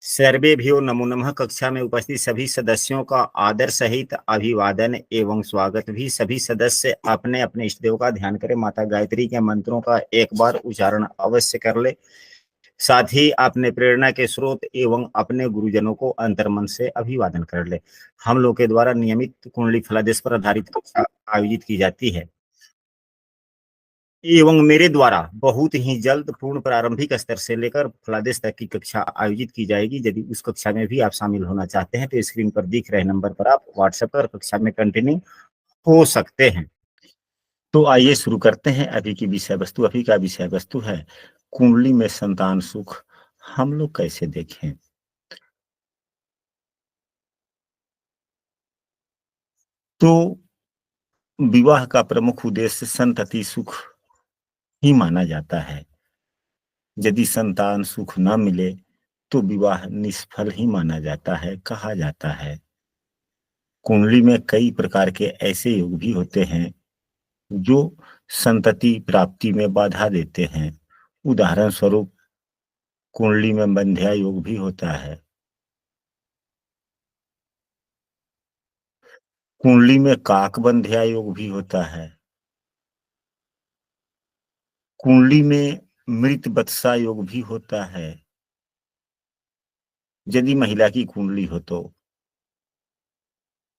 सर्वेभ्यो नमो नमः। कक्षा में उपस्थित सभी सदस्यों का आदर सहित अभिवादन एवं स्वागत। भी सभी सदस्य अपने अपने इष्ट देव का ध्यान करें। माता गायत्री के मंत्रों का एक बार उच्चारण अवश्य कर ले। साथ ही अपने प्रेरणा के स्रोत एवं अपने गुरुजनों को अंतर्मन से अभिवादन कर ले। हम लोग के द्वारा नियमित कुंडली फलादेश पर आधारित कक्षा आयोजित की जाती है एवं मेरे द्वारा बहुत ही जल्द पूर्ण प्रारंभिक स्तर से लेकर फलादेश तक की कक्षा आयोजित की जाएगी। यदि उस कक्षा में भी आप शामिल होना चाहते हैं तो स्क्रीन पर दिख रहे नंबर पर आप व्हाट्सएप पर कक्षा में कंटिन्यू हो सकते हैं। तो आइए शुरू करते हैं। अभी का विषय वस्तु है कुंडली में संतान सुख हम लोग कैसे देखें। तो विवाह का प्रमुख उद्देश्य संतति सुख ही माना जाता है। यदि संतान सुख न मिले तो विवाह निष्फल ही माना जाता है, कहा जाता है। कुंडली में कई प्रकार के ऐसे योग भी होते हैं जो संतति प्राप्ति में बाधा देते हैं। उदाहरण स्वरूप कुंडली में बंध्या योग भी होता है। कुंडली में काक बंध्या योग भी होता है। कुंडली में मृत बत्सा योग भी होता है। यदि महिला की कुंडली हो तो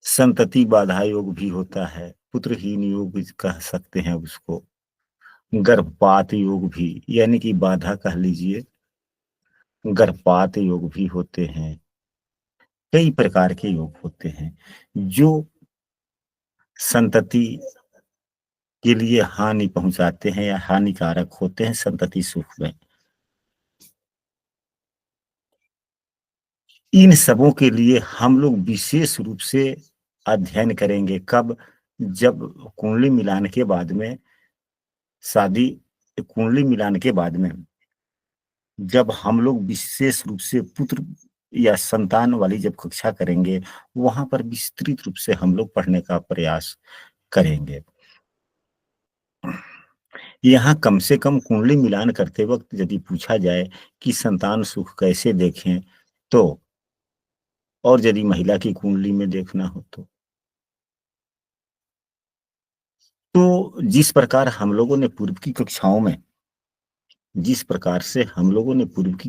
संतति बाधा योग भी होता है। पुत्रहीन योग भी कह सकते हैं उसको। गर्भपात योग भी, यानी कि बाधा कह लीजिए, गर्भपात योग भी होते हैं। कई प्रकार के योग होते हैं जो संतति के लिए हानि पहुंचाते हैं या हानिकारक होते हैं संतति सुख में। इन सबों के लिए हम लोग विशेष रूप से अध्ययन करेंगे। कब? जब कुंडली मिलान के बाद में शादी, कुंडली मिलान के बाद में जब हम लोग विशेष रूप से पुत्र या संतान वाली जब कक्षा करेंगे, वहां पर विस्तृत रूप से हम लोग पढ़ने का प्रयास करेंगे। यहाँ कम से कम कुंडली मिलान करते वक्त यदि पूछा जाए कि संतान सुख कैसे देखें, तो और यदि महिला की कुंडली में देखना हो तो जिस प्रकार हम लोगों ने पूर्व की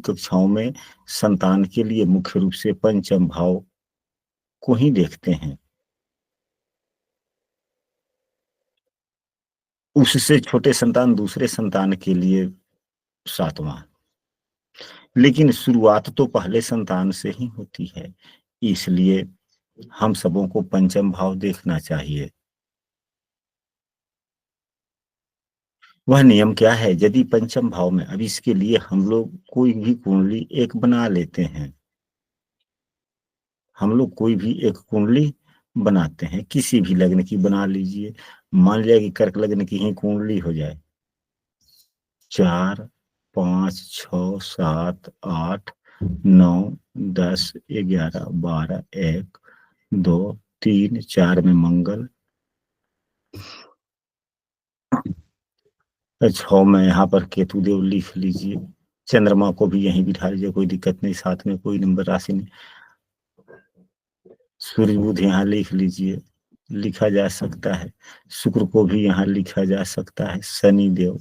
कक्षाओं में संतान के लिए मुख्य रूप से पंचम भाव को ही देखते हैं, उससे छोटे संतान दूसरे संतान के लिए सातवां। लेकिन शुरुआत तो पहले संतान से ही होती है, इसलिए हम सबों को पंचम भाव देखना चाहिए। वह नियम क्या है? यदि पंचम भाव में, अब इसके लिए हम लोग कोई भी कुंडली एक बना लेते हैं। हम लोग कोई भी एक कुंडली बनाते हैं, किसी भी लग्न की बना लीजिए। मान लिया कि कर्क लग्न की ही कुंडली हो जाए। 4, 5, 6, 7, 8, 9, 10, 11, 12, 1, 2, 3, 4 में मंगल, 6 में यहाँ पर केतु देव लिख लीजिए। चंद्रमा को भी यहीं बिठा लीजिए, कोई दिक्कत नहीं, साथ में कोई नंबर राशि नहीं। सूर्य बुध यहाँ लिख लीजिए, लिखा जा सकता है। शुक्र को भी यहाँ लिखा जा सकता है। शनि देव,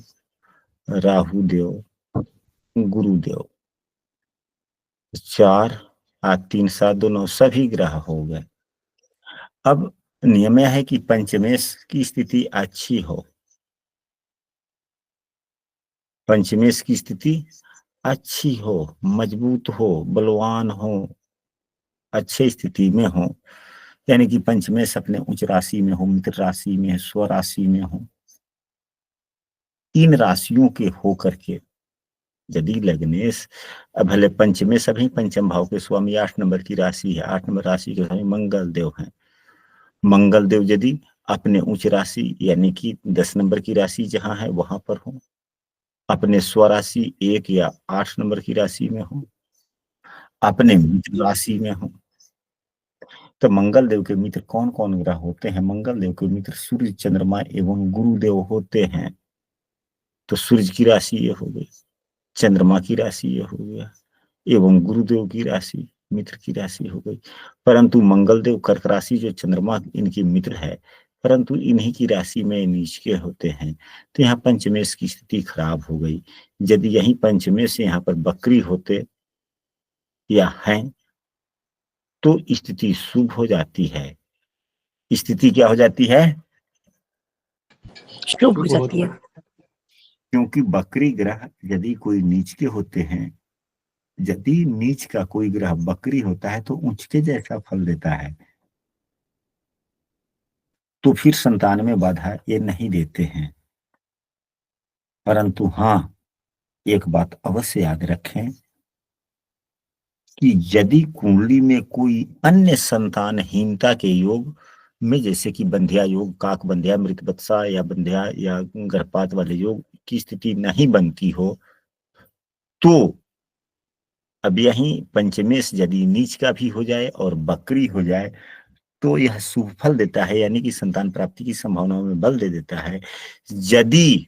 राहु देव, गुरुदेव, 4, 8, 3, 7, 2, 9 सभी ग्रह हो गए। अब नियम यह है कि पंचमेश की स्थिति अच्छी हो, पंचमेश की स्थिति अच्छी हो, मजबूत हो, बलवान हो, अच्छे स्थिति में हो, यानी कि पंचमेश अपने उच्च राशि में हो, मित्र राशि में, स्व राशि में हो। इन राशियों के हो करके यदि लग्नेश, भले पंचमेश अभी पंचम भाव के स्वामी 8 नंबर की राशि है, 8 नंबर राशि के स्वामी मंगल देव हैं। मंगल देव यदि अपने उच्च राशि यानी कि 10 नंबर की राशि जहां है वहां पर हो, अपने स्वराशि 1 या 8 नंबर की राशि में हो, अपने मित्र राशि में हो, तो मंगल देव के मित्र कौन कौन ग्रह होते हैं? मंगल देव के मित्र सूर्य, चंद्रमा एवं गुरुदेव होते हैं। तो सूर्य की राशि ये हो गई, चंद्रमा की राशि ये हो गया, एवं गुरुदेव की राशि मित्र की राशि हो गई। परंतु मंगल देव कर्क राशि जो चंद्रमा इनकी मित्र है, परंतु इन्हीं की राशि में नीच के होते हैं, तो यहाँ पंचमेश की स्थिति खराब हो गई। यदि यही पंचमेश यहाँ पर बकरी होते या हैं तो स्थिति शुभ हो जाती है। स्थिति क्या हो जाती है? शुभ हो जाती है। क्योंकि बकरी ग्रह यदि कोई नीच के होते हैं, यदि नीच का कोई ग्रह बकरी होता है तो उच्च के जैसा फल देता है, तो फिर संतान में बाधा ये नहीं देते हैं। परंतु हाँ, एक बात अवश्य याद रखें कि यदि कुंडली में कोई अन्य संतानहीनता के योग में, जैसे कि बंध्या योग, काक बंध्या, मृतवत्सा या बंध्या या गर्भपात वाले योग की स्थिति नहीं बनती हो, तो अब यही पंचमेश यदि नीच का भी हो जाए और बकरी हो जाए तो यह शुभ फल देता है, यानी कि संतान प्राप्ति की संभावनाओं में बल दे देता है। यदि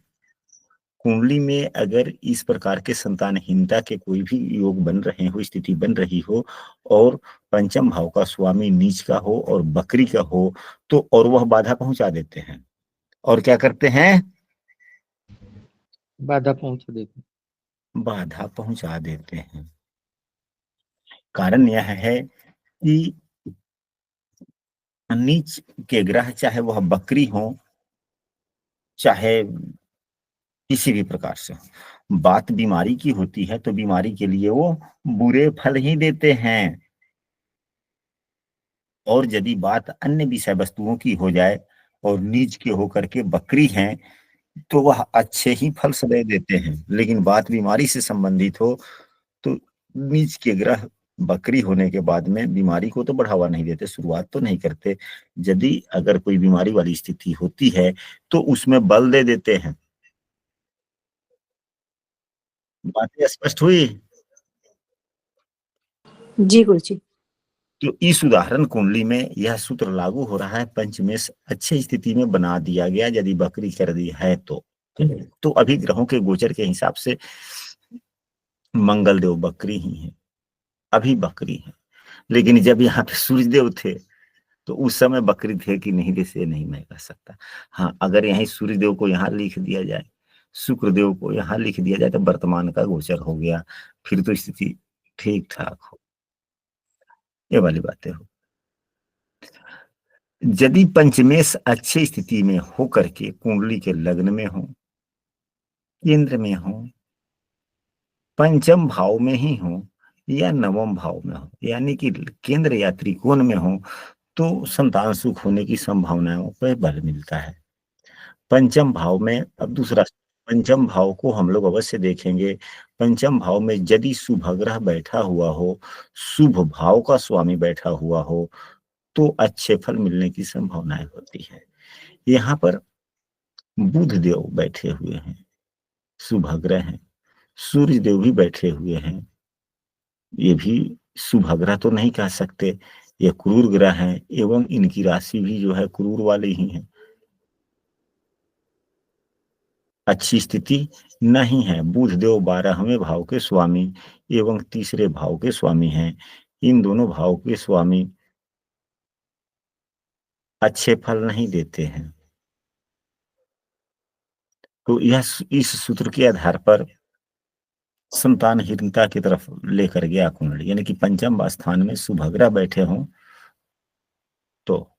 कुंडली में अगर इस प्रकार के संतानहीनता के कोई भी योग बन रहे हो, स्थिति बन रही हो, और पंचम भाव का स्वामी नीच का हो और बकरी का हो, तो और वह बाधा पहुंचा देते हैं। और क्या करते हैं? बाधा पहुंचा देते हैं। बाधा पहुंचा देते हैं। कारण यह है कि नीच के ग्रह, चाहे वह बकरी हो चाहे किसी भी प्रकार से, बात बीमारी की होती है तो बीमारी के लिए वो बुरे फल ही देते हैं। और यदि बात अन्य विषय वस्तुओं की हो जाए और नीच के होकर के बकरी हैं, तो वह अच्छे ही फल सदैव देते हैं। लेकिन बात बीमारी से संबंधित हो तो नीच के ग्रह बकरी होने के बाद में बीमारी को तो बढ़ावा नहीं देते, शुरुआत तो नहीं करते। यदि अगर कोई बीमारी वाली स्थिति होती है तो उसमें बल दे देते हैं। बातें स्पष्ट हुई? जी गुरु जी। तो इस उदाहरण कुंडली में यह सूत्र लागू हो रहा है। पंचमेश अच्छी स्थिति में बना दिया गया यदि बकरी कर दी है तो अभी ग्रहों के गोचर के हिसाब से मंगल देव बकरी ही है, अभी बकरी है। लेकिन जब यहाँ पे सूर्य देव थे तो उस समय बकरी थे कि नहीं थे से नहीं मैं कह सकता। हाँ, अगर यही सूर्य देव को यहाँ लिख दिया जाए, शुक्र देव को यहाँ लिख दिया जाए तो वर्तमान का गोचर हो गया, फिर तो स्थिति ठीक ठाक हो। ये वाली बातें हो। यदि पंचमेश अच्छी स्थिति में हो करके कुंडली के लग्न में हो, केंद्र में हो, पंचम भाव में ही हो या नवम भाव में हो, यानी कि केंद्र या त्रिकोण में हो, तो संतान सुख होने की संभावनाओं पर बल मिलता है। पंचम भाव में अब दूसरा, पंचम भाव को हम लोग अवश्य देखेंगे। पंचम भाव में यदि शुभ ग्रह बैठा हुआ हो, शुभ भाव का स्वामी बैठा हुआ हो, तो अच्छे फल मिलने की संभावनाएं होती है। यहाँ पर बुध देव बैठे हुए हैं, शुभ ग्रह हैं। सूर्य देव भी बैठे हुए हैं, ये भी शुभ ग्रह तो नहीं कह सकते, ये क्रूर ग्रह हैं, एवं इनकी राशि भी जो है क्रूर वाले ही है। अच्छी स्थिति नहीं है। बुध देव 12वें भाव के स्वामी एवं तीसरे भाव के स्वामी हैं। इन दोनों भाव के स्वामी अच्छे फल नहीं देते हैं। तो यह इस सूत्र के आधार पर संतानहीनता की तरफ लेकर गया कुंडली, यानी कि पंचम स्थान में शुभ ग्रह बैठे हों तो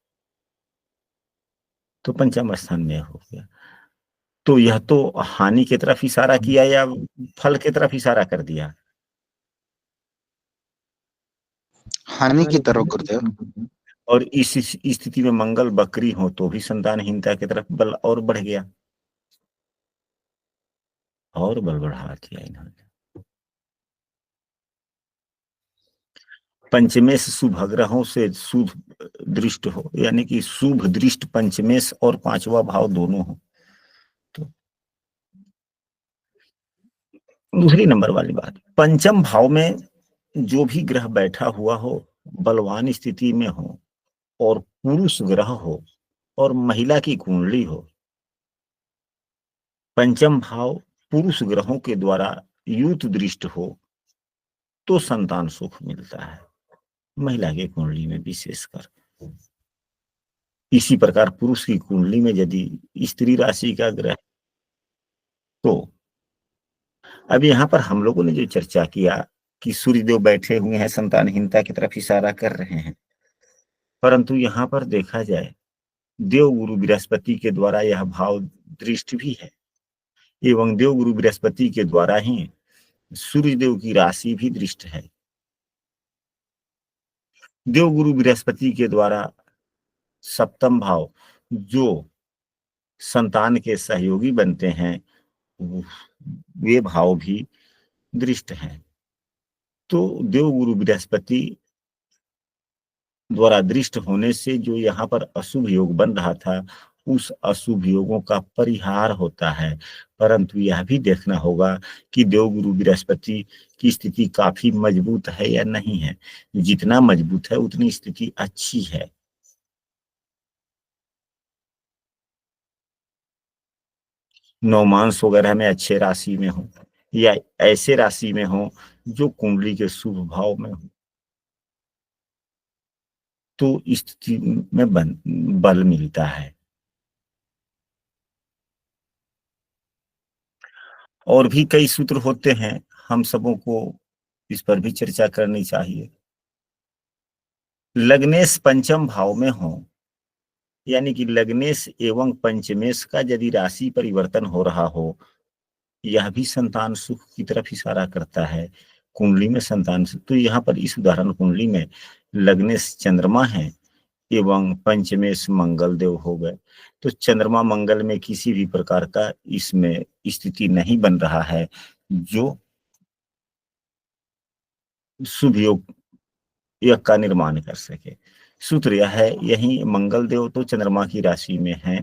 पंचम स्थान में हो गया। तो यह तो हानि की तरफ इशारा किया या फल की तरफ इशारा कर दिया? हानि की तरफ गुरुदेव। और इस स्थिति में मंगल बकरी हो तो भी संतानहीनता की तरफ बल और बढ़ गया, और बल बढ़ा दिया इन्होंने। पंचमेश शुभ ग्रहों से शुभ दृष्ट हो, यानी कि शुभ दृष्ट पंचमेश और पांचवा भाव दोनों हो। तो दूसरी नंबर वाली बात, पंचम भाव में जो भी ग्रह बैठा हुआ हो, बलवान स्थिति में हो, और पुरुष ग्रह हो और महिला की कुंडली हो, पंचम भाव पुरुष ग्रहों के द्वारा युत दृष्ट हो, तो संतान सुख मिलता है, महिला के कुंडली में विशेषकर। इसी प्रकार पुरुष की कुंडली में यदि स्त्री राशि का ग्रह, तो अब यहाँ पर हम लोगों ने जो चर्चा किया कि सूर्यदेव बैठे हुए हैं, संतानहीनता की तरफ इशारा कर रहे हैं, परंतु यहाँ पर देखा जाए देव गुरु बृहस्पति के द्वारा यह भाव दृष्ट भी है, एवं देव गुरु बृहस्पति के द्वारा ही सूर्यदेव की राशि भी दृष्ट है। देव गुरु बृहस्पति के द्वारा सप्तम भाव जो संतान के सहयोगी बनते हैं, वे भाव भी दृष्ट हैं। तो देव गुरु बृहस्पति द्वारा दृष्ट होने से जो यहाँ पर अशुभ योग बन रहा था, उस अशुभ योगों का परिहार होता है। परंतु यह भी देखना होगा कि देवगुरु बृहस्पति की स्थिति काफी मजबूत है या नहीं है। जितना मजबूत है उतनी स्थिति अच्छी है। नवमांस वगैरह में अच्छे राशि में हो या ऐसे राशि में हो जो कुंडली के शुभ भाव में हो, तो स्थिति में बल मिलता है। और भी कई सूत्र होते हैं, हम सबों को इस पर भी चर्चा करनी चाहिए। लग्नेश पंचम भाव में हो, यानी कि लग्नेश एवं पंचमेश का यदि राशि परिवर्तन हो रहा हो, यह भी संतान सुख की तरफ इशारा करता है। कुंडली में संतान सुख, तो यहाँ पर इस उदाहरण कुंडली में लग्नेश चंद्रमा है एवं पंचमेश मंगल देव हो गए, तो चंद्रमा मंगल में किसी भी प्रकार का इसमें स्थिति नहीं बन रहा है जो शुभ योग का निर्माण कर सके। सूत्र यह है, यही मंगल देव तो चंद्रमा की राशि में है।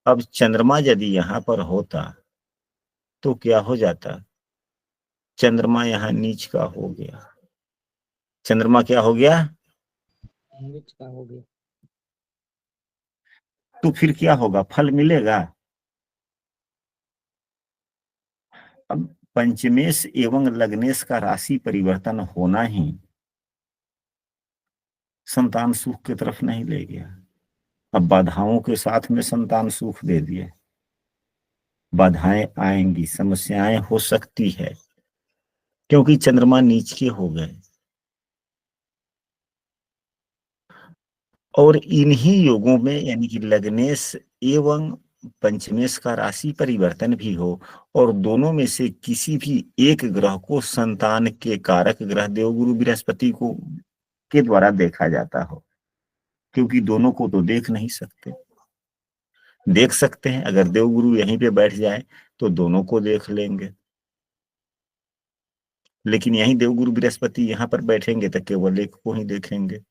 अब चंद्रमा यदि यहाँ पर होता तो क्या हो जाता, चंद्रमा यहाँ नीच का हो गया। चंद्रमा क्या हो गया, नीच का हो गया। तो फिर क्या होगा, फल मिलेगा। अब पंचमेश एवं लग्नेश का राशि परिवर्तन होना ही संतान सुख की तरफ नहीं ले गया। अब बाधाओं के साथ में संतान सुख दे दिए। बाधाएं आएंगी, समस्याएं हो सकती है, क्योंकि चंद्रमा नीच के हो गए। और इन्हीं योगों में यानी कि लग्नेश एवं पंचमेश का राशि परिवर्तन भी हो और दोनों में से किसी भी एक ग्रह को संतान के कारक ग्रह देवगुरु बृहस्पति को के द्वारा देखा जाता हो, क्योंकि दोनों को तो देख नहीं सकते। देख सकते हैं, अगर देवगुरु यहीं पे बैठ जाए तो दोनों को देख लेंगे, लेकिन यहीं देवगुरु बृहस्पति यहाँ पर बैठेंगे तो केवल एक को ही देखेंगे,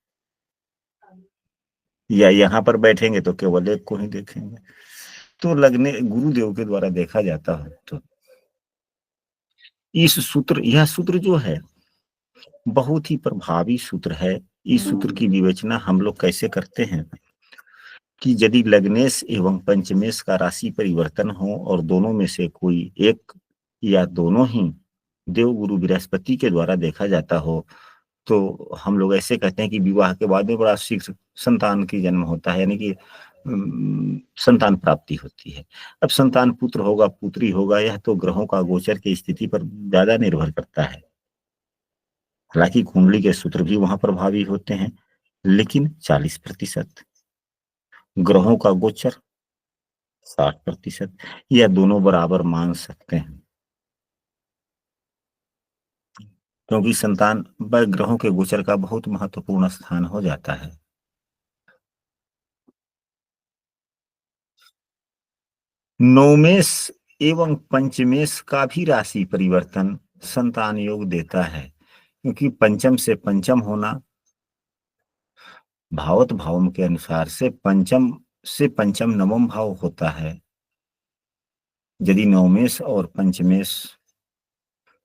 या यहाँ पर बैठेंगे तो केवल एक को ही देखेंगे। तो लगने गुरुदेव के द्वारा देखा जाता है। तो यह सूत्र जो है बहुत ही प्रभावी सूत्र है। इस सूत्र की विवेचना हम लोग कैसे करते हैं कि यदि लग्नेश एवं पंचमेश का राशि परिवर्तन हो और दोनों में से कोई एक या दोनों ही देव गुरु बृहस्पति के द्वारा देखा जाता हो, तो हम लोग ऐसे कहते हैं कि विवाह के बाद में बड़ा शीघ्र संतान की जन्म होता है, यानी कि संतान प्राप्ति होती है। अब संतान पुत्र होगा पुत्री होगा, यह तो ग्रहों का गोचर की स्थिति पर ज्यादा निर्भर करता है। हालांकि कुंडली के सूत्र भी वहां प्रभावी होते हैं, लेकिन 40%, ग्रहों का गोचर 60%, यह दोनों बराबर मान सकते हैं, क्योंकि संतान पर ग्रहों के गोचर का बहुत महत्वपूर्ण स्थान हो जाता है। नवमेश एवं पंचमेश का भी राशि परिवर्तन संतान योग देता है, क्योंकि पंचम से पंचम होना भावत भाव के अनुसार से पंचम नवम भाव होता है। यदि नवमेश और पंचमेश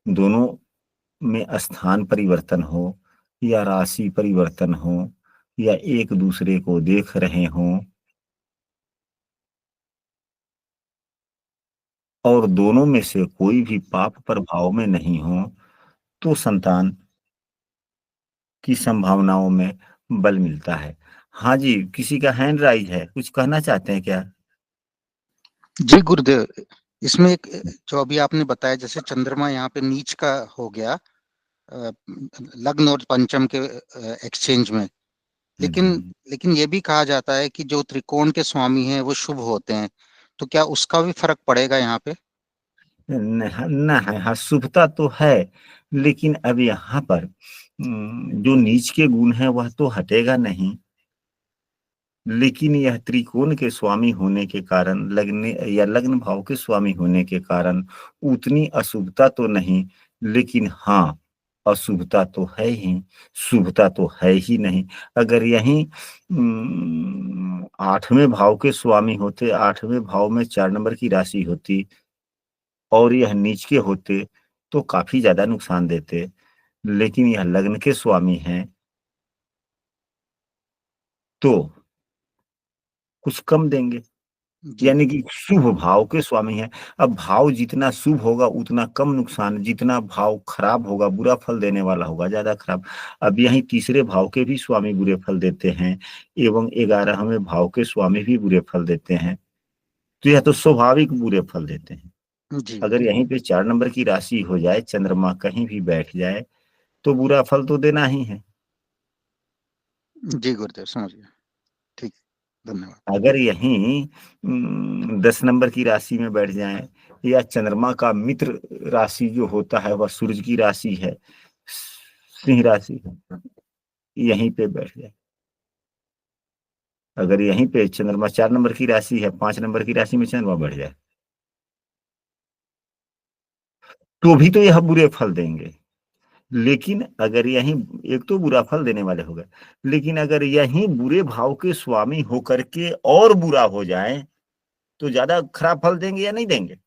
दोनों में स्थान परिवर्तन हो या राशि परिवर्तन हो या एक दूसरे को देख रहे हों और दोनों में से कोई भी पाप प्रभाव में नहीं हो, तो संतान की संभावनाओं में बल मिलता है। हाँ जी, किसी का हैंड राइज है, कुछ कहना चाहते हैं क्या? जी गुरुदेव, इसमें एक जो अभी आपने बताया, जैसे चंद्रमा यहाँ पे नीच का हो गया लग्न और पंचम के एक्सचेंज में, लेकिन लेकिन ये भी कहा जाता है कि जो त्रिकोण के स्वामी हैं वो शुभ होते हैं, तो क्या उसका भी फर्क पड़ेगा यहाँ पे? न है, हाँ शुभता तो है, लेकिन अब यहाँ पर जो नीच के गुण है वह तो हटेगा नहीं, लेकिन यह त्रिकोण के स्वामी होने के कारण, लग्न या लग्न भाव के स्वामी होने के कारण उतनी अशुभता तो नहीं, लेकिन हाँ अशुभता तो है ही, शुभता तो है ही नहीं। अगर यही 8वें भाव के स्वामी होते, 8वें भाव में 4 नंबर की राशि होती और यह नीच के होते तो काफी ज्यादा नुकसान देते, लेकिन यह लग्न के स्वामी हैं तो कुछ कम देंगे, जी यानी कि शुभ भाव के स्वामी हैं। अब भाव जितना शुभ होगा उतना कम नुकसान, जितना भाव खराब होगा, बुरा फल देने वाला होगा, ज्यादा खराब। अब यही तीसरे भाव के भी स्वामी बुरे फल देते हैं एवं 11वें भाव के स्वामी भी बुरे फल देते हैं, तो यह तो स्वाभाविक बुरे फल देते हैं। जी अगर यहीं पे 4 नंबर की राशि हो जाए, चंद्रमा कहीं भी बैठ जाए तो बुरा फल तो देना ही है। जी गुरुदेव, समझ गया। ठीक, धन्यवाद। अगर यहीं 10 नंबर की राशि में बैठ जाएं, या चंद्रमा का मित्र राशि जो होता है वह सूर्य की राशि है, सिंह राशि, यहीं पे बैठ जाए, अगर यहीं पे चंद्रमा 4 नंबर की राशि है, 5 नंबर की राशि में चंद्रमा बैठ जाए, तो भी तो यह बुरे फल देंगे। लेकिन अगर यहीं, एक तो बुरा फल देने वाले हो गए, लेकिन अगर यहीं बुरे भाव के स्वामी होकर के और बुरा हो जाए तो ज्यादा खराब फल देंगे या नहीं देंगे?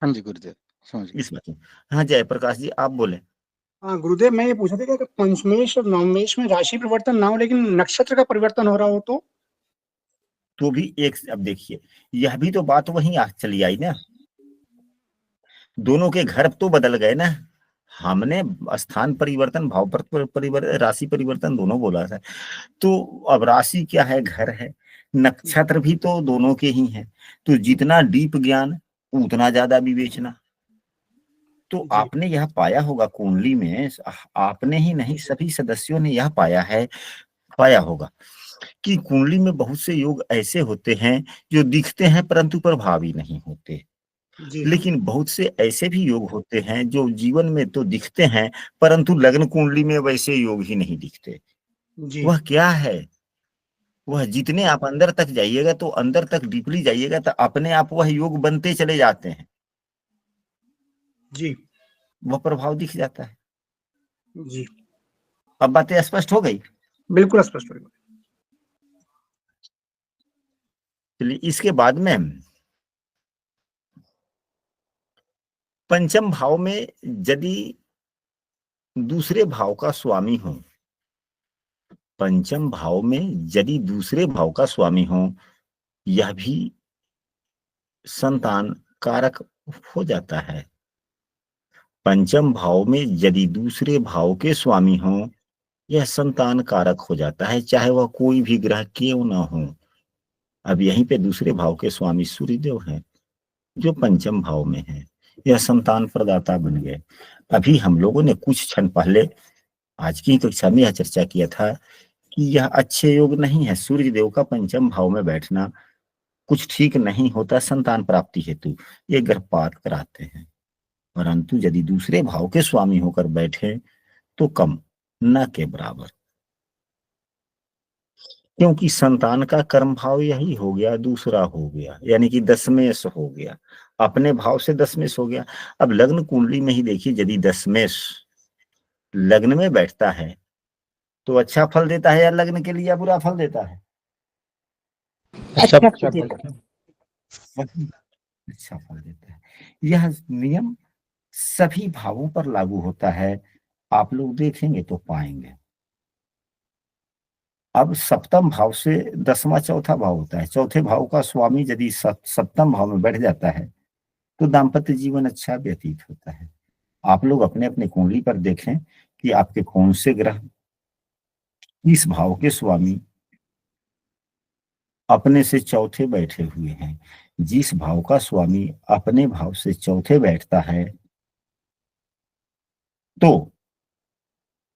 हाँ जी गुरुदेव, समझ गया। इस बात में। हाँ जयप्रकाश जी, आप बोले। हाँ गुरुदेव, मैं ये पूछा था कि अगर पंचमेश और नवमेश में राशि परिवर्तन ना हो लेकिन नक्षत्र का परिवर्तन हो रहा हो तो भी एक, अब देखिए यह भी तो बात वहीं आ चली आई ना, दोनों के घर तो बदल गए ना। हमने स्थान परिवर्तन, भाव परिवर्तन, राशि परिवर्तन दोनों बोला था, तो अब राशि क्या है, घर है, नक्षत्र भी तो दोनों के ही हैं, तो जितना डीप ज्ञान उतना ज्यादा विवेचना। तो जी आपने यह पाया होगा कुंडली में, आपने ही नहीं सभी सदस्यों ने यह पाया होगा कि कुंडली में बहुत से योग ऐसे होते हैं जो दिखते हैं परंतु प्रभावी नहीं होते, जी लेकिन बहुत से ऐसे भी योग होते हैं जो जीवन में तो दिखते हैं परंतु लग्न कुंडली में वैसे योग ही नहीं दिखते। जी वह क्या है? वह जितने आप अंदर तक जाइएगा, तो अंदर तक डीपली जाइएगा तो अपने आप वह योग बनते चले जाते हैं, जी वह प्रभाव दिख जाता है। जी अब बातें स्पष्ट हो गई? बिल्कुल स्पष्ट हो गया। चलिए इसके बाद में पंचम भाव में यदि दूसरे भाव का स्वामी हो, पंचम भाव में यदि दूसरे भाव का स्वामी हो, यह भी संतान कारक हो जाता है। पंचम भाव में यदि दूसरे भाव के स्वामी हो, यह संतान कारक हो जाता है, चाहे वह कोई भी ग्रह क्यों ना हो। अब यहीं पे दूसरे भाव के स्वामी सूर्यदेव हैं जो पंचम भाव में है, यह संतान प्रदाता बन गए। अभी हम लोगों ने कुछ क्षण पहले आज की कक्षा में यह चर्चा किया था कि यह अच्छे योग नहीं है, सूर्य देव का पंचम भाव में बैठना कुछ ठीक नहीं होता संतान प्राप्ति हेतु, ये गर्भपात कराते हैं। परंतु यदि दूसरे भाव के स्वामी होकर बैठे तो कम न के बराबर, क्योंकि संतान का कर्म भाव यही हो गया, दूसरा हो गया, यानी कि दशमेश हो गया, अपने भाव से दशमेश हो गया। अब लग्न कुंडली में ही देखिए, यदि दशमेश लग्न में बैठता है तो अच्छा फल देता है या लग्न के लिए, या बुरा फल देता है? अच्छा अच्छा फल देता है। यह नियम सभी भावों पर लागू होता है, आप लोग देखेंगे तो पाएंगे। अब सप्तम भाव से 10वां चौथा भाव होता है, चौथे भाव का स्वामी यदि सप्तम भाव में बैठ जाता है तो दाम्पत्य जीवन अच्छा व्यतीत होता है। आप लोग अपने अपने कुंडली पर देखें कि आपके कौन से ग्रह इस भाव के स्वामी अपने से चौथे बैठे हुए हैं। जिस भाव का स्वामी अपने भाव से चौथे बैठता है तो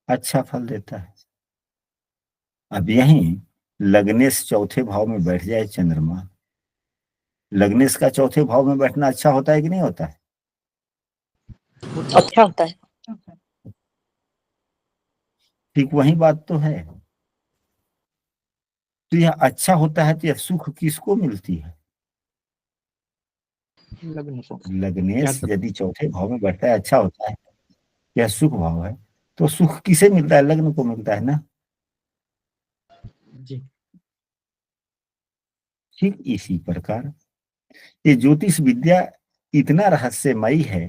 अच्छा फल देता है। अब यहीं लग्नेश चौथे भाव में बैठ जाए चंद्रमा, लग्नेश का चौथे भाव में बैठना अच्छा होता है कि नहीं होता है? अच्छा होता है। ठीक वही बात तो है। तो यह अच्छा होता है तो यह सुख किसको मिलती है? लग्नेश यदि चौथे भाव में बैठता है अच्छा होता है, यह सुख भाव है, तो सुख किसे मिलता है? लग्न को मिलता है ना। जी। ठीक इसी प्रकार ये ज्योतिष विद्या इतना रहस्यमयी है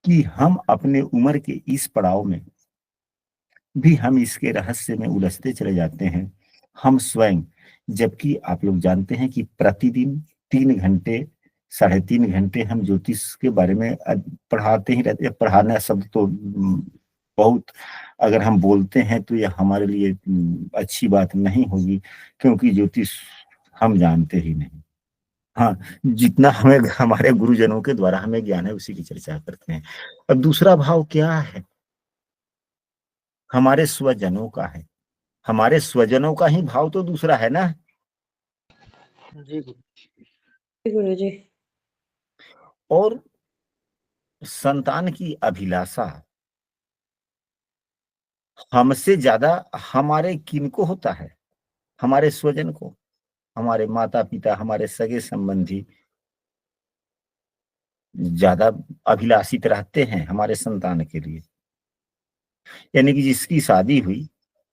कि हम अपने उम्र के इस पड़ाव में भी हम इसके रहस्य में उलझते चले जाते हैं हम स्वयं। जबकि आप लोग जानते हैं कि प्रतिदिन 3 घंटे 3.5 घंटे हम ज्योतिष के बारे में पढ़ाते ही रहते हैं। पढ़ाना शब्द तो बहुत, अगर हम बोलते हैं तो यह हमारे लिए अच्छी बात नहीं होगी, क्योंकि ज्योतिष हम जानते ही नहीं। हाँ, जितना हमें हमारे गुरुजनों के द्वारा हमें ज्ञान है उसी की चर्चा करते हैं। अब दूसरा भाव क्या है? हमारे स्वजनों का है। हमारे स्वजनों का ही भाव तो दूसरा है ना। जी गुरु जी। और संतान की अभिलाषा हमसे ज्यादा हमारे किनको होता है? हमारे स्वजन को, हमारे माता पिता, हमारे सगे संबंधी ज्यादा अभिलाषित रहते हैं हमारे संतान के लिए। यानी कि जिसकी शादी हुई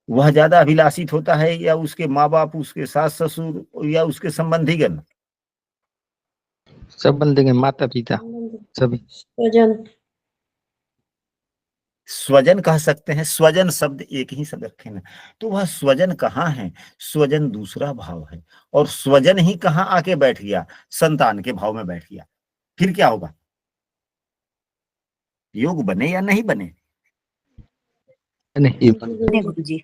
वह ज्यादा अभिलाषित होता है, या उसके माँ बाप, उसके सास ससुर, या उसके संबंधीगण? संबंधी, माता पिता सभी। स्वजन। स्वजन कह सकते हैं, स्वजन शब्द एक ही शब्द रखे ना। तो वह स्वजन कहाँ है? स्वजन दूसरा भाव है। और स्वजन ही कहाँ आके बैठ गया? संतान के भाव में बैठ गया। फिर क्या होगा? योग बने या नहीं बने? नहीं, गुरु जी।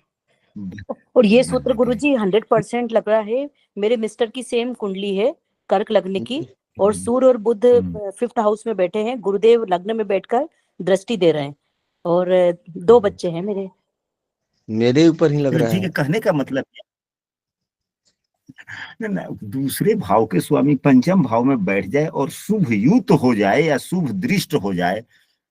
और ये सूत्र गुरु जी 100% लग रहा है। मेरे मिस्टर की सेम कुंडली है, कर्क लग्न की, और सूर्य और बुध 5th हाउस में बैठे हैं। गुरुदेव लग्न में बैठकर दृष्टि दे रहे हैं, और 2 बच्चे हैं मेरे ऊपर ही लग रहा ठीक है। है। कहने का मतलब ना, दूसरे भाव के स्वामी पंचम भाव में बैठ जाए और शुभ युत हो जाए या शुभ दृष्ट हो जाए,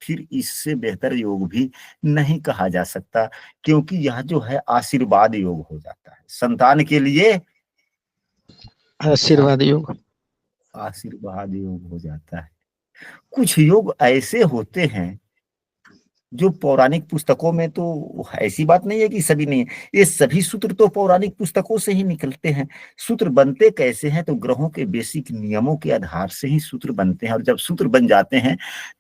फिर इससे बेहतर योग भी नहीं कहा जा सकता। क्योंकि यह जो है आशीर्वाद योग हो जाता है संतान के लिए। आशीर्वाद योग, आशीर्वाद योग हो जाता है। कुछ योग ऐसे होते हैं जो पौराणिक पुस्तकों में, तो ऐसी बात नहीं है कि सभी नहीं है, ये सभी सूत्र तो पौराणिक पुस्तकों से ही निकलते हैं। सूत्र बनते कैसे हैं? तो ग्रहों के बेसिक नियमों के आधार से ही सूत्र बनते हैं। और जब सूत्र बन जाते हैं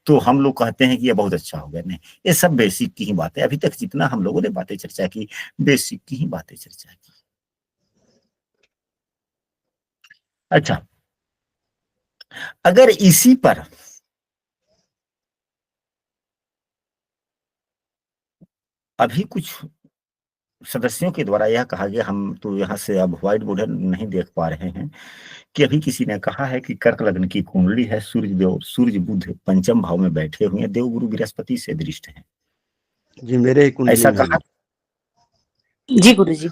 तो हम लोग कहते हैं कि ये बहुत अच्छा हो गया। नहीं, ये सब बेसिक की ही बात है। अभी तक जितना हम लोगों ने बातें चर्चा की, बेसिक की ही बातें चर्चा की। अच्छा, अगर इसी पर अभी कुछ सदस्यों के द्वारा यह कहा गया, हम तो यहाँ से अब व्हाइट बोर्ड नहीं देख पा रहे हैं, कि अभी किसी ने कहा है कि कर्क लग्न की कुंडली है, सूर्य देव, सूर्य बुध पंचम भाव में बैठे हुए हैं, देव गुरु बृहस्पति से दृष्ट हैं। जी मेरे ही कुंडली ऐसा में कहा जी गुरु जी।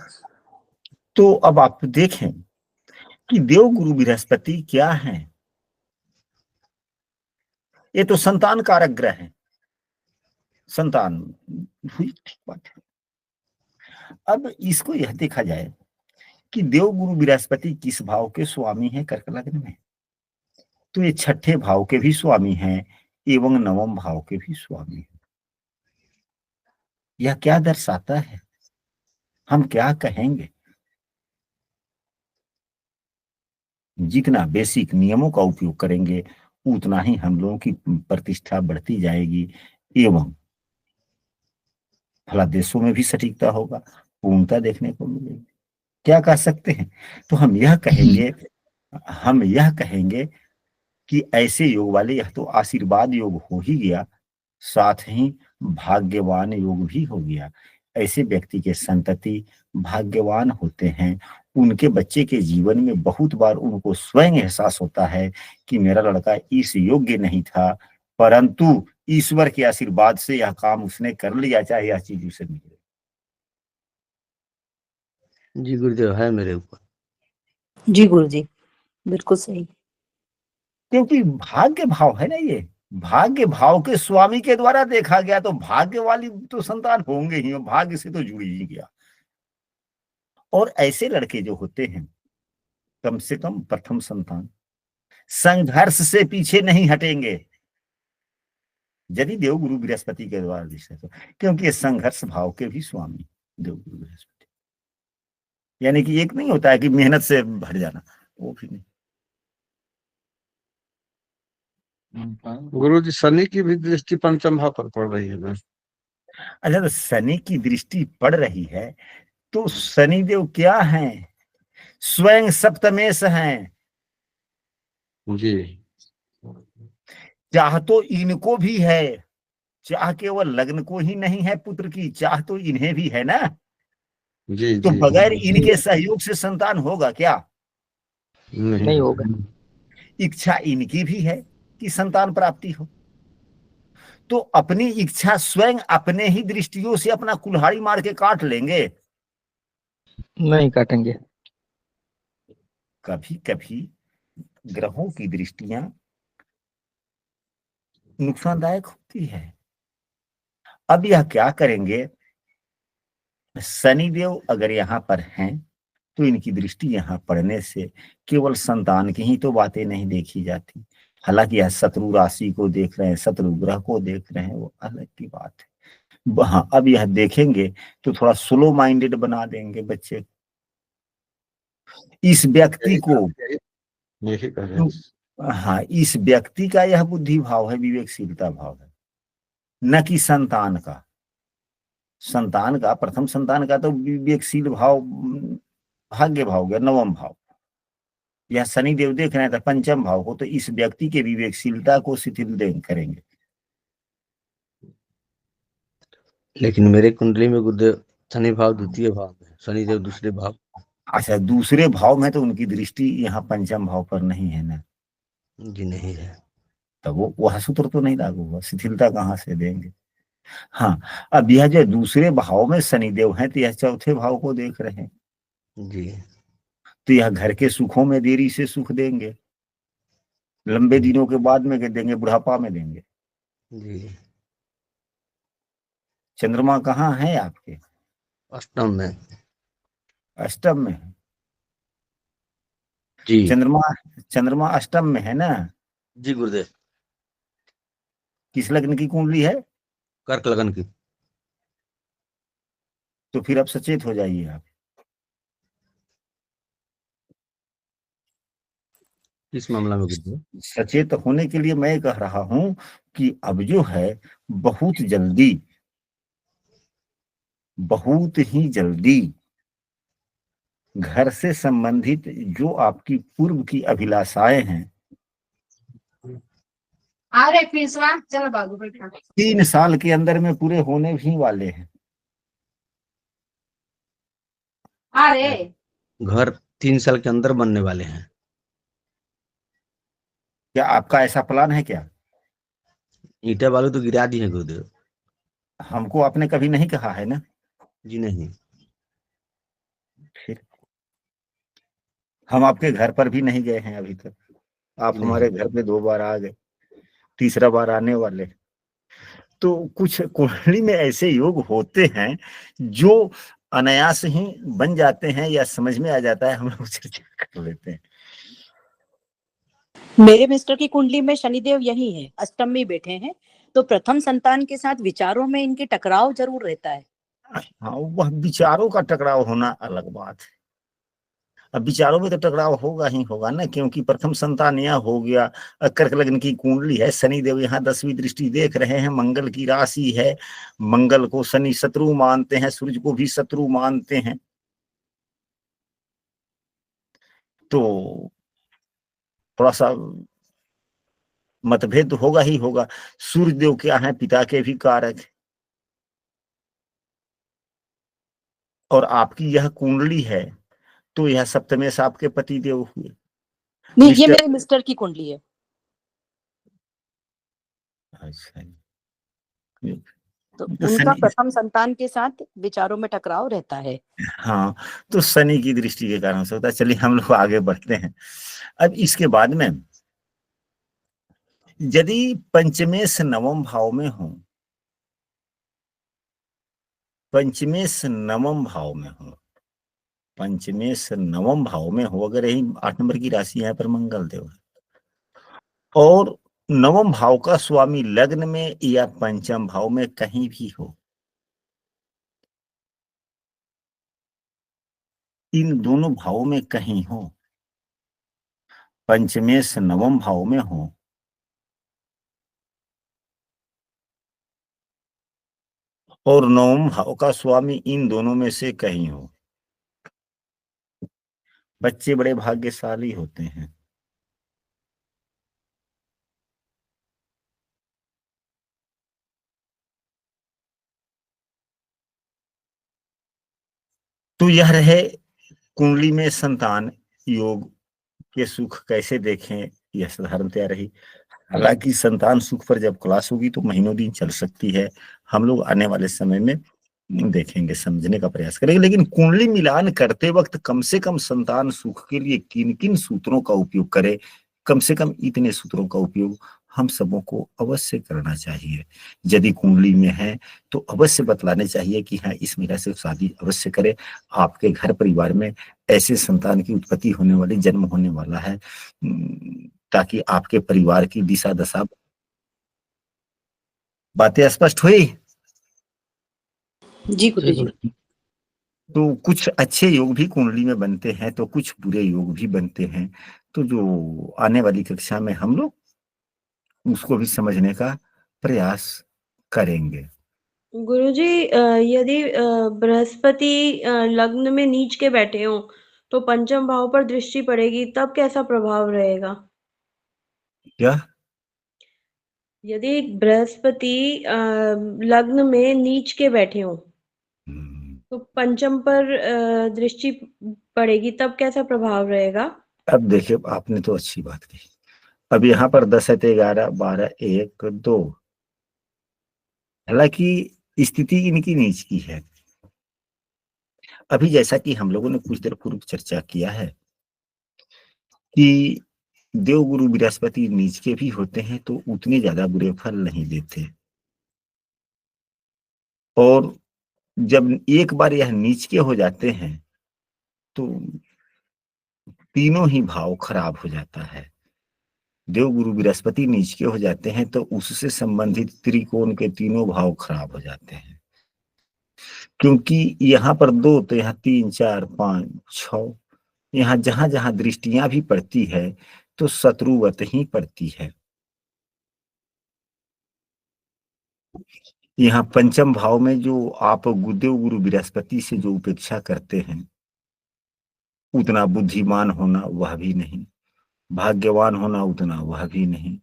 तो अब आप देखें कि देव गुरु बृहस्पति क्या है? ये तो संतान कारक ग्रह है। संतान हुई, ठीक बात है। अब इसको यह देखा जाए कि देव गुरु बृहस्पति किस भाव के स्वामी है कर्क लग्न में? तो ये 6ठे भाव के भी स्वामी हैं एवं 9वें भाव के भी स्वामी हैं। यह क्या दर्शाता है? हम क्या कहेंगे? जितना बेसिक नियमों का उपयोग करेंगे उतना ही हम लोगों की प्रतिष्ठा बढ़ती जाएगी, एवं फलादेशों में भी सटीकता होगा, पूर्णता देखने को मिलेगी। क्या कह सकते हैं? तो हम यह कहेंगे कि ऐसे योग वाले, यह तो आशीर्वाद योग हो ही गया, साथ ही भाग्यवान योग भी हो गया। ऐसे व्यक्ति के संतति भाग्यवान होते हैं। उनके बच्चे के जीवन में बहुत बार उनको स्वयं एहसास होता है कि मेरा लड़का इस योग्य नहीं था, परंतु ईश्वर के आशीर्वाद से यह काम उसने कर लिया, चाहे यह चीज उसे मिले। जी गुरुदेव, है मेरे ऊपर। जी गुरुजी, बिल्कुल सही। क्योंकि भाग्य भाव है ना, ये भाग्य भाव के स्वामी के द्वारा देखा गया, तो भाग्य वाली तो संतान होंगे ही, भाग्य से तो जुड़ ही गया। और ऐसे लड़के जो होते हैं, कम से कम प्रथम संतान, संघर्ष से पीछे नहीं हटेंगे यदि देवगुरु बृहस्पति के द्वारा दिशा, तो क्योंकि ये संघर्ष भाव के भी स्वामी देवगुरु बृहस्पति। यानी कि एक नहीं होता है कि मेहनत से भर जाना, वो भी नहीं। गुरु जी, शनि की भी दृष्टि पंचम भाव पर पड़ रही है ना? अच्छा, तो शनि की दृष्टि पड़ रही है, तो शनिदेव क्या हैं? स्वयं सप्तमेश हैं। जी चाह तो इनको भी है, चाह केवल लग्न को ही नहीं है पुत्र की, चाह तो इन्हें भी है ना। जी तो जी बगैर इनके सहयोग से संतान होगा क्या? नहीं होगा। इच्छा इनकी भी है कि संतान प्राप्ति हो, तो अपनी इच्छा स्वयं अपने ही दृष्टियों से अपना कुल्हाड़ी मार के काट लेंगे? नहीं काटेंगे। कभी कभी ग्रहों की दृष्टियां नुकसानदायक होती है। अब यह क्या करेंगे, शनिदेव अगर यहाँ पर हैं तो इनकी दृष्टि यहाँ पड़ने से केवल संतान की ही तो बातें नहीं देखी जाती, हालांकि यह शत्रु राशि को देख रहे हैं, शत्रु ग्रह को देख रहे हैं, वो अलग की बात है। हाँ, अब यह देखेंगे तो थोड़ा स्लो माइंडेड बना देंगे बच्चे। इस व्यक्ति को, यही कह रहे हैं। हाँ, इस व्यक्ति का यह बुद्धि भाव है, विवेकशीलता भाव है, न कि संतान का। संतान का, प्रथम संतान का तो विवेकशील भाव भाग्य भाव हो गया, नवम भाव। यह शनिदेव देख रहे थे पंचम भाव को, तो इस व्यक्ति के विवेकशीलता को शिथिल करेंगे। लेकिन मेरे कुंडली में गुरुदेव शनि भाव द्वितीय भाव में, शनिदेव दूसरे भाव। अच्छा, दूसरे भाव में तो उनकी दृष्टि यहाँ पंचम भाव पर नहीं है ना, जी नहीं है। तो वो वह सूत्र तो नहीं लागू हुआ, शिथिलता कहाँ से देंगे। हाँ, अब यह जो दूसरे भाव में शनिदेव हैं, तो यह चौथे भाव को देख रहे हैं, जी तो यह घर के सुखों में देरी से सुख देंगे, लंबे दिनों के बाद में देंगे, बुढ़ापा में देंगे। जी चंद्रमा कहाँ है आपके? अष्टम में। अष्टम में है। जी चंद्रमा अष्टम में है ना? जी गुरुदेव। किस लग्न की कुंडली है? कर्क लगन की। तो फिर अब सचेत हो जाइए आप। किस मामला में गुरुदेव? सचेत होने के लिए मैं कह रहा हूं कि अब जो है बहुत जल्दी, बहुत ही जल्दी घर से संबंधित जो आपकी पूर्व की अभिलाषाएं हैं, अरे पिसवा चलो बाबू बैठा 3 साल के अंदर में पूरे होने भी वाले हैं। अरे घर 3 साल के अंदर बनने वाले हैं। क्या आपका ऐसा प्लान है क्या? ईंटा बालू तो गिरा दी है गुरुदेव। हमको आपने कभी नहीं कहा है ना। जी नहीं। फिर हम आपके घर पर भी नहीं गए हैं अभी तक। आप नहीं। हमारे घर पे 2 बार आ गए, तीसरा बार आने वाले। तो कुछ कुंडली में ऐसे योग होते हैं जो अनायास ही बन जाते हैं या समझ में आ जाता है, हम लोग चर्चा कर लेते हैं। मेरे मिस्टर की कुंडली में शनिदेव यही है, अष्टम में बैठे हैं, तो प्रथम संतान के साथ विचारों में इनके टकराव जरूर रहता है। हाँ, वह विचारों का टकराव होना अलग बात है। अब विचारों में तो टकराव होगा ही होगा ना, क्योंकि प्रथम संतान यह हो गया, कर्क लग्न की कुंडली है, शनिदेव यहाँ 10वीं दृष्टि देख रहे हैं, मंगल की राशि है, मंगल को शनि शत्रु मानते हैं, सूर्य को भी शत्रु मानते हैं। तो थोड़ा सा मतभेद तो होगा ही होगा। सूर्य देव क्या है, पिता के भी कारक है। और आपकी यह कुंडली है तो यह सप्तमेश आपके पति देव हुए। नहीं, ये मिस्टर, मेरे मिस्टर की कुंडली है। अच्छा, तो तो उनका शनि, प्रथम संतान के साथ विचारों में टकराव रहता है। हाँ, तो शनि की दृष्टि के कारण से होता है। चलिए हम लोग आगे बढ़ते हैं। अब इसके बाद में यदि पंचमेश नवम भाव में हो, पंचमेश नवम भाव में हो, पंचमेश नवम भाव में हो, अगर यही 8 नंबर की राशि यहाँ पर मंगल देव है और नवम भाव का स्वामी लग्न में या पंचम भाव में कहीं भी हो, इन दोनों भावों में कहीं हो, पंचमेश नवम भाव में हो और नवम भाव का स्वामी इन दोनों में से कहीं हो, बच्चे बड़े भाग्यशाली होते हैं। तो यह रहे कुंडली में संतान योग के सुख कैसे देखें, यह साधारणतया रही। हालांकि संतान सुख पर जब क्लास होगी तो महीनों दिन चल सकती है, हम लोग आने वाले समय में देखेंगे, समझने का प्रयास करेंगे। लेकिन कुंडली मिलान करते वक्त कम से कम संतान सुख के लिए किन किन सूत्रों का उपयोग करें, कम से कम इतने सूत्रों का उपयोग हम सबों को अवश्य करना चाहिए। यदि कुंडली में है तो अवश्य बतलाने चाहिए कि हाँ, इस महिला से शादी अवश्य करें। आपके घर परिवार में ऐसे संतान की उत्पत्ति होने वाली, जन्म होने वाला है, ताकि आपके परिवार की दिशा दशा। बातें स्पष्ट हुई? जी गुरु जी। तो कुछ अच्छे योग भी कुंडली में बनते हैं तो कुछ बुरे योग भी बनते हैं। तो जो आने वाली कक्षा में हम लोग उसको भी समझने का प्रयास करेंगे। गुरुजी, यदि बृहस्पति लग्न में नीच के बैठे हों तो पंचम भाव पर दृष्टि पड़ेगी, तब कैसा प्रभाव रहेगा? क्या? यदि बृहस्पति लग्न में नीच के बैठे हों तो पंचम पर दृष्टि पड़ेगी, तब कैसा प्रभाव रहेगा? अब देखिए, आपने तो अच्छी बात कही। अब यहाँ पर 10 है, 11 12 1 2, हालांकि स्थिति इनकी नीच की है। अभी जैसा कि हम लोगों ने कुछ देर पूर्व चर्चा किया है कि देवगुरु बृहस्पति नीच के भी होते हैं तो उतने ज्यादा बुरे फल नहीं देते, और जब एक बार यह नीच के हो जाते हैं तो तीनों ही भाव खराब हो जाता है। देवगुरु बृहस्पति नीच के हो जाते हैं तो उससे संबंधित त्रिकोण के तीनों भाव खराब हो जाते हैं, क्योंकि यहाँ पर 2 तो यहाँ 3 4 5 6, यहाँ जहां जहां दृष्टियां भी पड़ती है तो शत्रुवत ही पड़ती है। यहाँ पंचम भाव में जो आप देव गुरु बृहस्पति से जो उपेक्षा करते हैं, उतना बुद्धिमान होना वह भी नहीं, भाग्यवान होना उतना वह भी नहीं,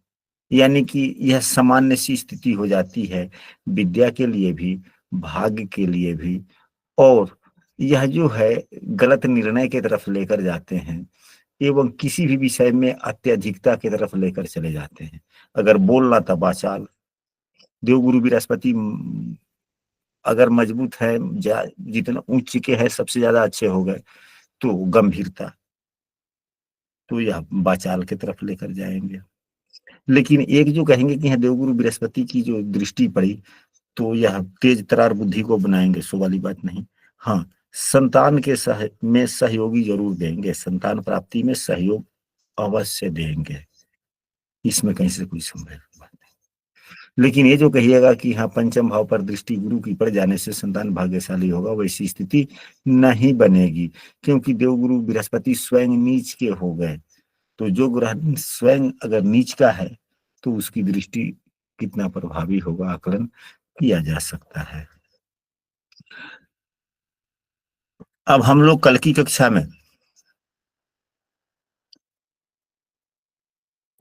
यानी कि यह सामान्य सी स्थिति हो जाती है विद्या के लिए भी, भाग्य के लिए भी। और यह जो है गलत निर्णय की तरफ लेकर जाते हैं एवं किसी भी विषय में अत्यधिकता की तरफ लेकर चले जाते हैं। अगर बोलना था वाचाल, देवगुरु बृहस्पति अगर मजबूत है, जितना उच्च के है सबसे ज्यादा अच्छे हो गए तो गंभीरता, तो यह वाचाल की तरफ लेकर जाएंगे। लेकिन एक जो कहेंगे कि देवगुरु बृहस्पति की जो दृष्टि पड़ी तो यह तेज तरार बुद्धि को बनाएंगे, सो वाली बात नहीं। हाँ, संतान के में सहयोगी जरूर देंगे, संतान प्राप्ति में सहयोग अवश्य देंगे, इसमें कहीं से कोई संदेह बात नहीं। लेकिन ये जो कहिएगा कि हाँ पंचम भाव पर दृष्टि गुरु की पड़ जाने से संतान भाग्यशाली होगा, वैसी स्थिति नहीं बनेगी, क्योंकि देवगुरु बृहस्पति स्वयं नीच के हो गए। तो जो ग्रह स्वयं अगर नीच का है तो उसकी दृष्टि कितना प्रभावी होगा आकलन किया जा सकता है। अब हम लोग कल की कक्षा में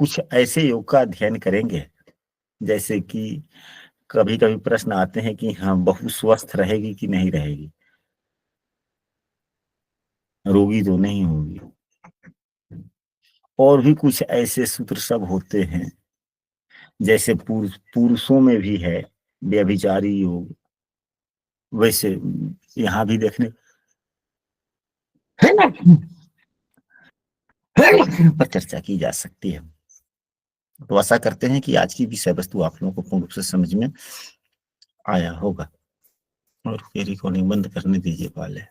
कुछ ऐसे योग का अध्ययन करेंगे जैसे कि कभी कभी प्रश्न आते हैं कि हाँ बहू स्वस्थ रहेगी कि नहीं रहेगी, रोगी तो नहीं होगी। और भी कुछ ऐसे सूत्र सब होते हैं जैसे पुरुषों में भी है व्यभिचारी योग, वैसे यहाँ भी देखने पर चर्चा की जा सकती है। तो आशा करते हैं कि आज की विषय वस्तु आप लोगों को पूर्ण रूप से समझ में आया होगा। और रिकॉर्डिंग बंद करने दीजिए पहले।